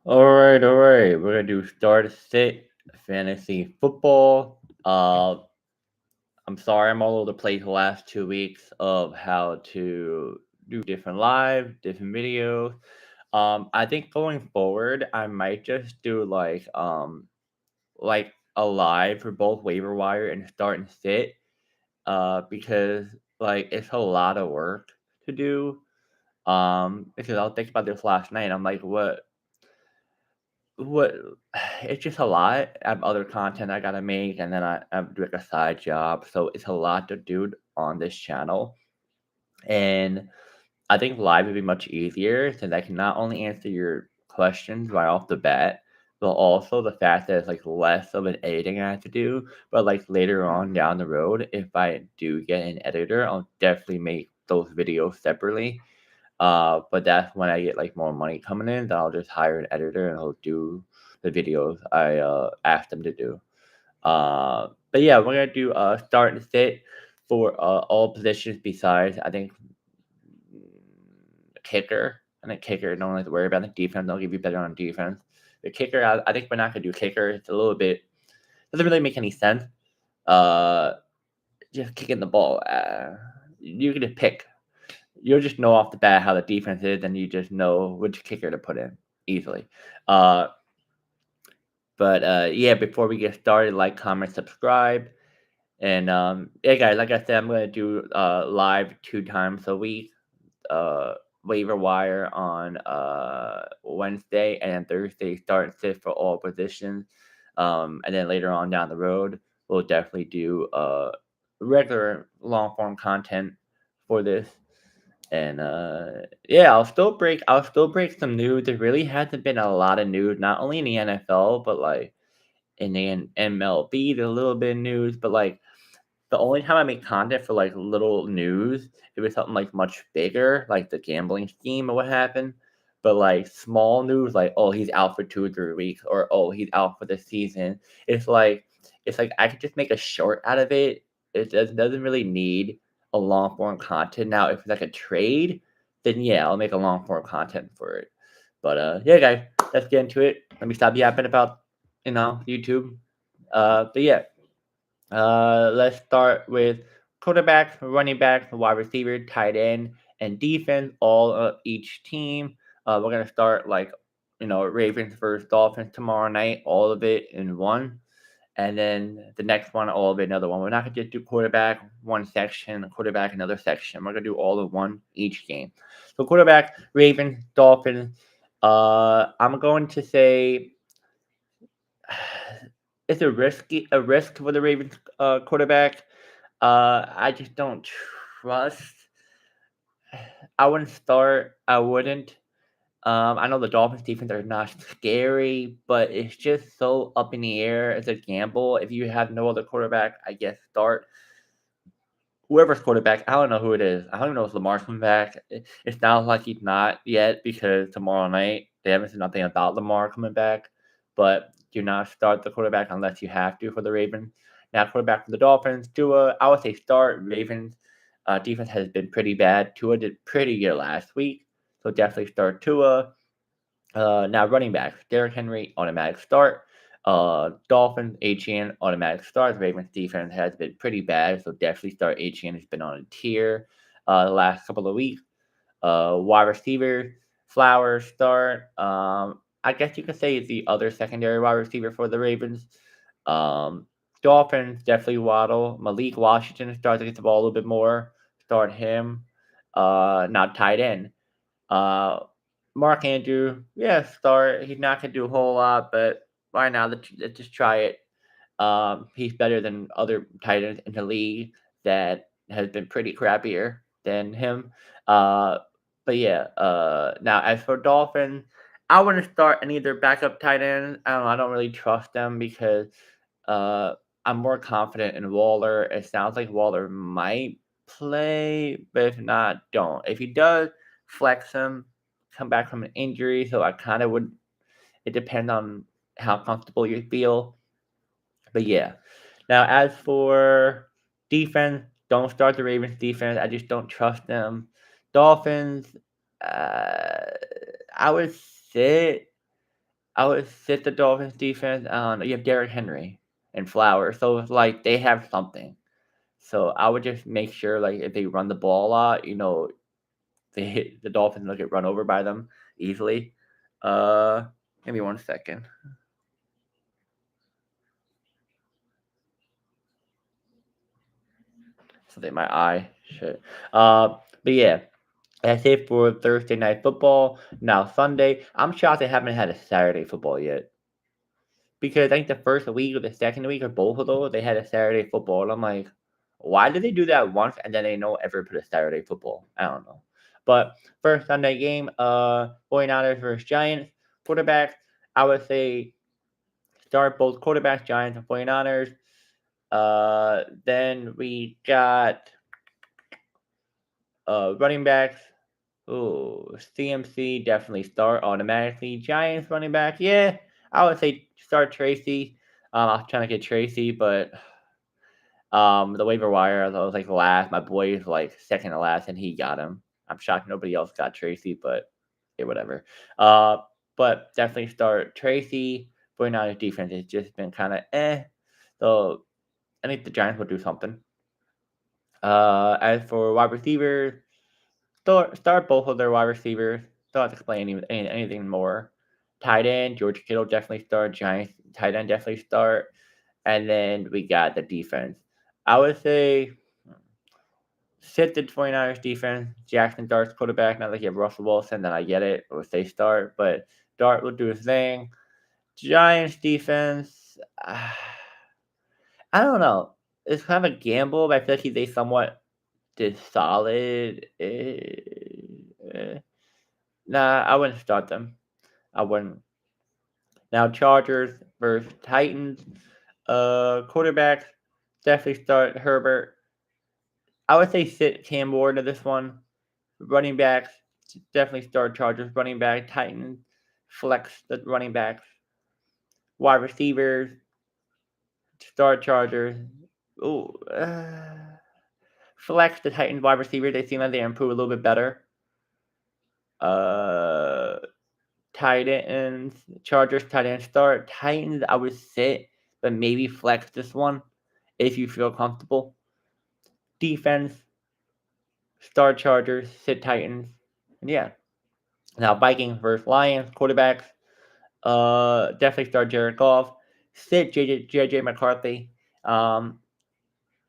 All right. We're gonna do start sit fantasy football. I'm sorry I'm all over the place the last 2 weeks of how to do different live, different videos. I think going forward, I might just do like a live for both waiver wire and start and sit. Because like it's a lot of work to do. Because I was thinking about this last night. I'm like, what it's just a lot. I have other content I gotta make, and then I do like a side job, so it's a lot to do on this channel. And I think live would be much easier since I can not only answer your questions right off the bat, but also the fact that it's like less of an editing I have to do. But like later on down the road, if I do get an editor, I'll definitely make those videos separately. But that's when I get like more money coming in, then I'll just hire an editor and he'll do the videos I asked them to do. But yeah, we're gonna do start and sit for all positions besides I think kicker. I think kicker don't have to worry about the defense. They'll give you better on defense. The kicker, I think we're not gonna do kicker. It's a little bit doesn't really make any sense. Uh, just kicking the ball. You can just pick. You'll just know off the bat how the defense is, and you just know which kicker to put in easily. Uh, but yeah, before we get started, like, comment, subscribe, and yeah, guys, like I said, I'm gonna do live 2 times a week. Uh, Waiver wire on Wednesday and Thursday. Start and sit for all positions. And then later on down the road, we'll definitely do regular long form content for this. And yeah, I'll still break some news. There really hasn't been a lot of news, not only in the NFL, but like in the MLB, there's a little bit of news, but like the only time I make content for like little news, it was something like much bigger, like the gambling scheme or what happened. But like small news, like oh he's out for 2 or 3 weeks, or oh he's out for the season. It's like it's like I could just make a short out of it. Doesn't really need a long form content. Now if it's like a trade, then yeah, I'll make a long form content for it. But yeah, guys, let's get into it. Let me stop yapping about YouTube. But yeah. Let's start with quarterback, running back, wide receiver, tight end, and defense, all of each team. We're gonna start like Ravens versus Dolphins tomorrow night, all of it in one, and then the next one, all of it another one. We're not gonna just do quarterback one section, quarterback another section. We're gonna do all of one each game. So quarterback, Ravens, Dolphins. I'm going to say it's a risk for the Ravens quarterback. I just don't trust. I wouldn't start. I wouldn't. I know the Dolphins defense are not scary, but it's just so up in the air. It's a gamble. If you have no other quarterback, I guess start whoever's quarterback. I don't know who it is. I don't even know if Lamar's coming back. It sounds like he's not yet because tomorrow night they haven't said nothing about Lamar coming back. But do not start the quarterback unless you have to for the Ravens. Now, quarterback for the Dolphins, Tua. I would say start Ravens. Defense has been pretty bad. Tua did pretty good last week, so definitely start Tua. Now running backs, Derrick Henry, automatic start. Dolphins, Etienne, automatic start. Ravens defense has been pretty bad, so definitely start Etienne. Has been on a tier the last couple of weeks. Wide receiver, Flowers start. I guess you could say he's the other secondary wide receiver for the Ravens. Um, Dolphins, definitely Waddle. Malik Washington starts to get the ball a little bit more. Start him. Now tight end. Uh, Mark Andrew, yeah, start. He's not gonna do a whole lot, but why not? Let's just try it. He's better than other tight ends in the league that has been pretty crappier than him. Uh, but yeah. Now as for Dolphins, I wouldn't start any of their backup tight ends. I don't know. I don't really trust them because uh, I'm more confident in Waller. It sounds like Waller might play, but if not, don't. If he does, flex him. Come back from an injury, so I kind of would. It depends on how comfortable you feel. But yeah. Now, as for defense, don't start the Ravens defense. I just don't trust them. Dolphins, uh, I would sit. I would sit the Dolphins defense on. You have Derrick Henry and Flowers, so it's like they have something. So I would just make sure, like, if they run the ball a lot, they hit the Dolphins will get run over by them easily. Uh, Give me 1 second. Something my eye. Shit. But yeah, that's it for Thursday night football. Now Sunday, I'm shocked they haven't had a Saturday football yet. Because I think the first week or the second week or both of those, they had a Saturday football. And I'm like, why did they do that once and then they don't ever put a Saturday football? I don't know. But first Sunday game, 49ers versus Giants. Quarterbacks, I would say start both quarterbacks, Giants and 49ers. Then we got running backs. Ooh, CMC definitely start automatically. Giants running back, yeah, I would say start Tracy. I was trying to get Tracy, but the waiver wire, I was like last. My boy is like second to last, and he got him. I'm shocked nobody else got Tracy, but yeah, whatever. Uh, but definitely start Tracy. 49ers defense has just been kind of eh. So I think the Giants will do something. As for wide receivers, start both of their wide receivers. Don't have to explain anything more. Tight end, George Kittle definitely start. Giants tight end definitely start. And then we got the defense. I would say sit the 49ers defense. Jackson Dart's quarterback. Not like you have Russell Wilson, then I get it. Or say start. But Dart will do his thing. Giants defense. I don't know. It's kind of a gamble, but I feel like they somewhat did solid. Nah, I wouldn't start them. I wouldn't. Now Chargers versus Titans. Quarterbacks definitely start Herbert. I would say sit Cam Ward to this one. Running backs definitely start Chargers. Running back Titans flex the running backs. Wide receivers start Chargers. Ooh, flex the Titans wide receivers. They seem like they improve a little bit better. Uh, Tight ends, Chargers tight end start. Titans, I would sit, but maybe flex this one if you feel comfortable. Defense, start Chargers, sit Titans. And yeah. Now Vikings versus Lions, quarterbacks. Definitely start Jared Goff. Sit JJ McCarthy. Um,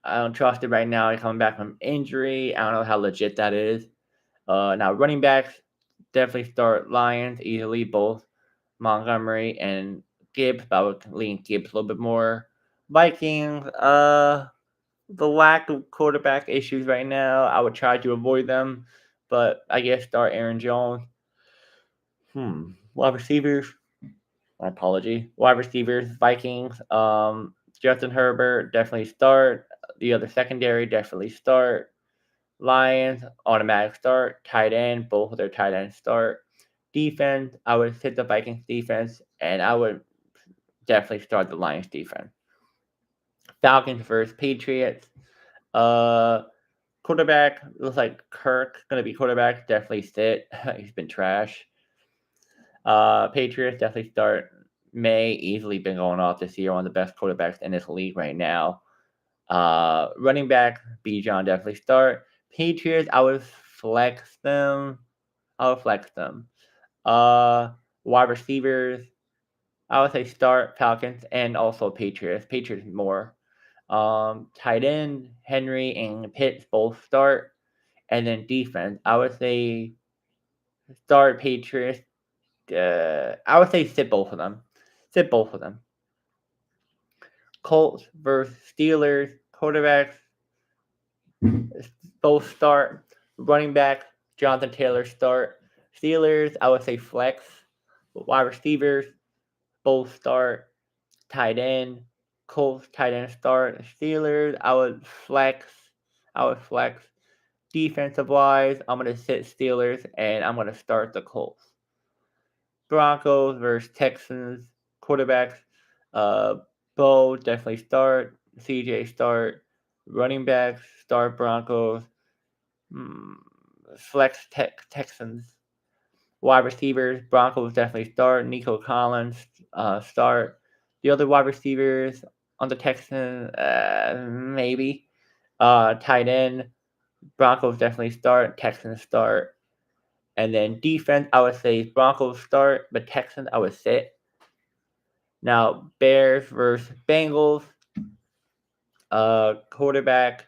I don't trust it right now. He's coming back from injury. I don't know how legit that is. Now running backs, definitely start Lions easily, both Montgomery and Gibbs, but I would lean Gibbs a little bit more. Vikings, the lack of quarterback issues right now, I would try to avoid them, but I guess start Aaron Jones. Wide receivers, my apology. Wide receivers, Vikings, Justin Herbert, definitely start. The other secondary, definitely start. Lions, automatic start. Tight end, both of their tight ends start. Defense, I would sit the Vikings defense, and I would definitely start the Lions defense. Falcons versus Patriots. Uh, Quarterback looks like Kirk gonna be quarterback. Definitely sit. He's been trash. Patriots definitely start. May easily been going off this year. One of the best quarterbacks in this league right now. Running back Bijan definitely start. Patriots, I would flex them. I would flex them. Uh, Wide receivers, I would say start Falcons and also Patriots. Patriots more. Tight end Henry and Pitts both start, and then defense, I would say start Patriots. I would say sit both of them. Sit both of them. Colts versus Steelers. Quarterbacks both start. Running back Jonathan Taylor start. Steelers, I would say flex. Wide receivers both start. Tight end, Colts tight end start. Steelers, I would flex. I would flex. Defensive wise, I'm gonna sit Steelers and I'm gonna start the Colts. Broncos versus Texans. Quarterbacks, uh, Bo definitely start. CJ start. Running backs start Broncos. Hmm, Flex Texans. Wide receivers, Broncos definitely start. Nico Collins, start. The other wide receivers on the Texans, maybe. Tight end, Broncos definitely start. Texans start. And then defense, I would say Broncos start, but Texans, I would sit. Now, Bears versus Bengals. Quarterback,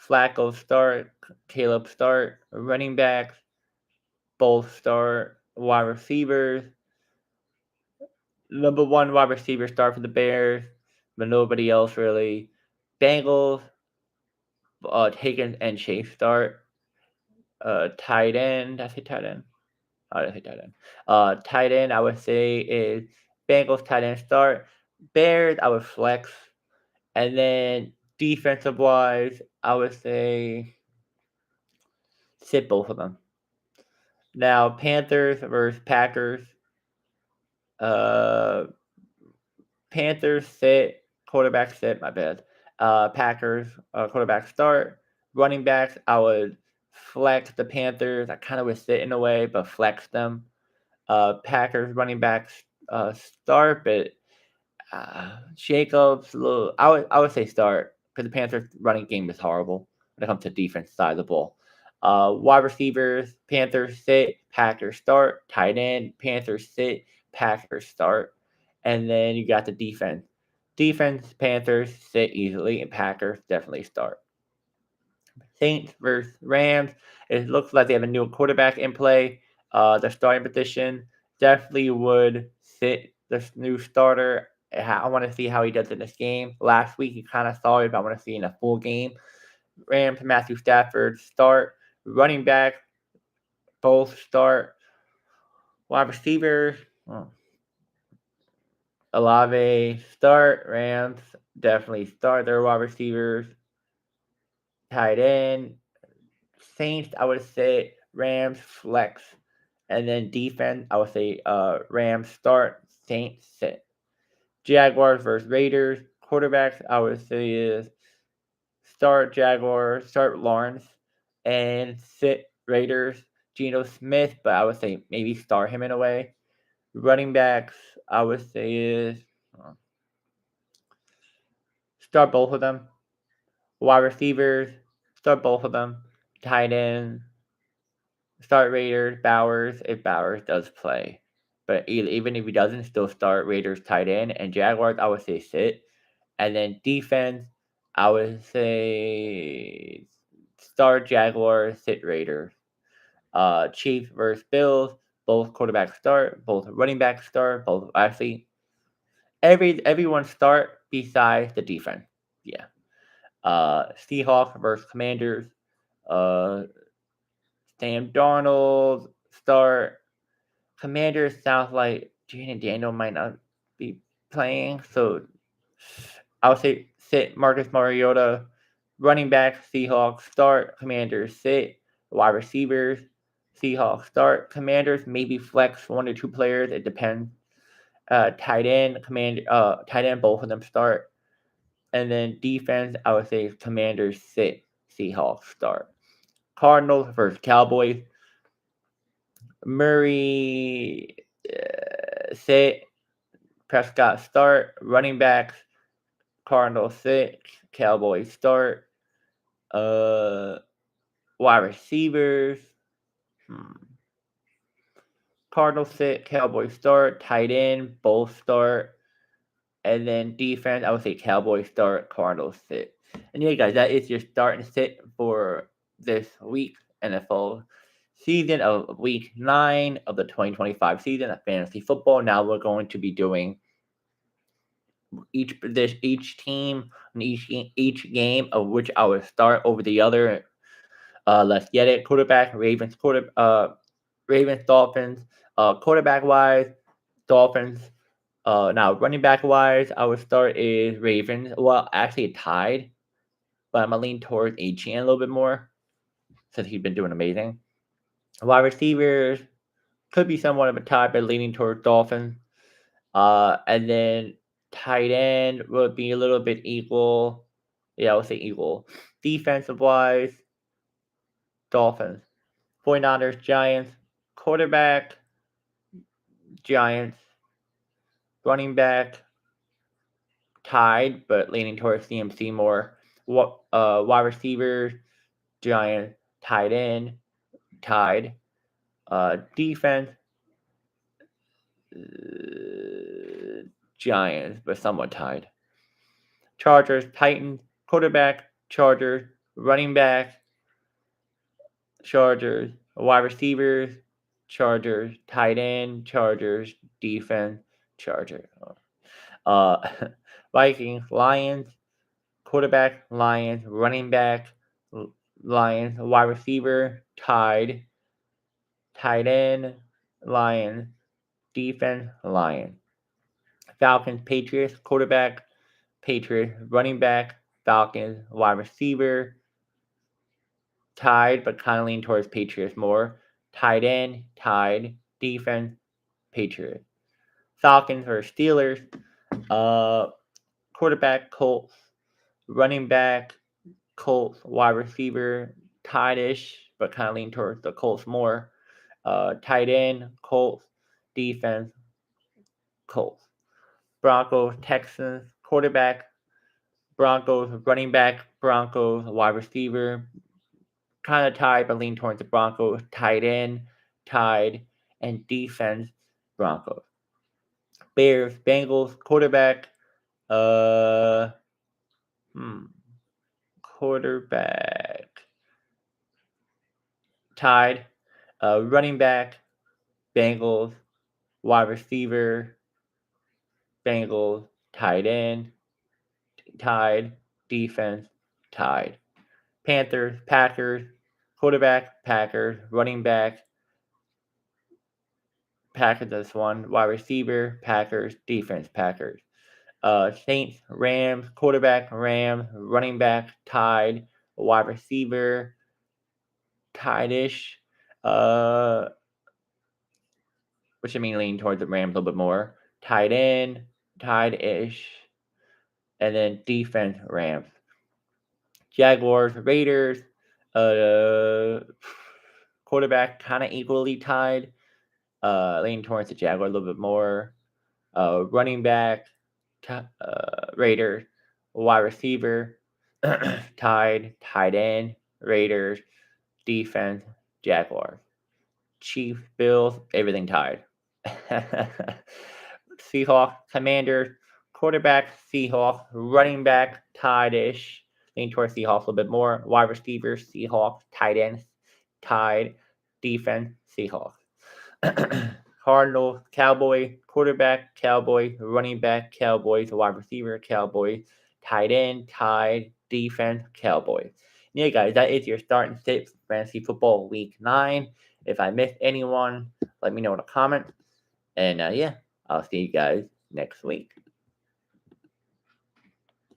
Flacco start. Caleb start. Running backs, both start. Wide receivers, number one wide receiver start for the Bears, but nobody else really. Bengals, Higgins and Chase start. Tight end, I say tight end. Oh, I say tight end. Tight end, I would say is Bengals tight end start. Bears, I would flex, and then defensive wise, I would say sit both of them. Now Panthers versus Packers. Uh, Panthers sit, quarterback sit, my bad. Packers, quarterback start. Running backs, I would flex the Panthers. I kind of would sit in a way, but flex them. Packers running backs start, but Jacobs, little, I would say start because the Panthers running game is horrible when it comes to defense side of the ball. Wide receivers, Panthers sit, Packers start. Tight end, Panthers sit, Packers start. And then you got the defense. Defense, Panthers sit easily, and Packers definitely start. Saints versus Rams. It looks like they have a new quarterback in play. The starting position definitely would sit this new starter. I want to see how he does in this game. Last week he kind of saw it, but I want to see in a full game. Rams, Matthew Stafford start. Running back, both start. Wide receiver, Olave start. Rams definitely start their wide receivers. Tight end, Saints, I would say Rams flex. And then defense, I would say Rams start, Saints sit. Jaguars versus Raiders. Quarterbacks, I would say is start Jaguars, start Lawrence, and sit Raiders. Geno Smith, but I would say maybe start him in a way. Running backs, I would say is start both of them. Wide receivers, start both of them. Tight end, start Raiders, Bowers, if Bowers does play. But even if he doesn't, still start Raiders tight end. And Jaguars, I would say sit. And then defense, I would say start Jaguars, sit Raiders. Chiefs versus Bills, both quarterbacks start, both running backs start, both actually everyone start besides the defense. Yeah. Seahawks versus Commanders. Uh, Sam Darnold start. Commanders sounds like Jaden Daniel might not be playing, so I would say sit Marcus Mariota. Running back, Seahawks start. Commanders sit. Wide receivers, Seahawks start. Commanders maybe flex one or two players. It depends. Tight end, both of them start. And then defense, I would say Commanders sit. Seahawks start. Cardinals versus Cowboys. Murray sit, Prescott start, running backs, Cardinals sit, Cowboys start, uh, wide receivers, hmm. Cardinals sit, Cowboys start, tight end, both start, and then defense, I would say Cowboys start, Cardinals sit. And yeah, guys, that is your start and sit for this week NFL season of week 9 of the 2025 season of fantasy football. Now we're going to be doing each team and each game of which I would start over the other. Let's get it. Quarterback, Ravens, Dolphins. Quarterback wise, Dolphins. Now running back wise, I would start is Ravens. Well, actually tied, but I'm gonna lean towards Etienne a little bit more since he's been doing amazing. Wide receivers could be somewhat of a tie, but leaning towards Dolphins. And then tight end would be a little bit equal. Yeah, I would say equal. Defensive wise, Dolphins. 49ers, Giants. quarterback, Giants. Running back, tied, but leaning towards CMC more. Wide receiver, Giants. Tight end, tied. Defense, Giants, but somewhat tied. Chargers, Titans. Quarterback, Chargers. Running back, Chargers. Wide receivers, Chargers. Tight end, Chargers. Defense, Chargers. Uh, Vikings, Lions. Quarterback, Lions. Running back, Lions. Wide receiver, tied. Tight end, Lions. Defense, Lions. Falcons, Patriots. Quarterback, Patriots. Running back, Falcons. Wide receiver, tied, but kind of lean towards Patriots more. Tight end, tied. Defense, Patriots. Falcons or Steelers. Quarterback, Colts. Running back, Colts. Wide receiver, tight-ish, but kind of lean towards the Colts more. Tight end, Colts. Defense, Colts. Broncos, Texans. Quarterback, Broncos. Running back, Broncos. Wide receiver, kind of tied, but lean towards the Broncos. Tight end, tied. And defense, Broncos. Bears, Bengals. Quarterback, uh, quarterback, tied. Running back, Bengals. Wide receiver, Bengals. Tight end, tied. Defense, tied. Panthers, Packers. Quarterback, Packers. Running back, Packers this one. Wide receiver, Packers. Defense, Packers. Saints, Rams. Quarterback, Rams. Running back, tied. Wide receiver, tied-ish. Which I mean lean towards the Rams a little bit more. Tight end, tied-ish. And then defense, Rams. Jaguars, Raiders. Quarterback kind of equally tied. Leaning towards the Jaguars a little bit more. Running back, Raiders. Wide receiver, tied. Tight end, Raiders. Defense, Jaguars. Chiefs, Bills, everything tied. Seahawks, Commanders, quarterback, Seahawks, running back, tied-ish. Lean towards Seahawks a little bit more. Wide receivers, Seahawks, tight ends, tied. Defense, Seahawks. Cardinals, Cowboys, quarterback, Cowboys, running back, Cowboys, wide receiver, Cowboys, tight end, tied. Defense, Cowboys. Yeah, guys, that is your starting sit fantasy football week 9. If I missed anyone, let me know in the comments. And yeah, I'll see you guys next week.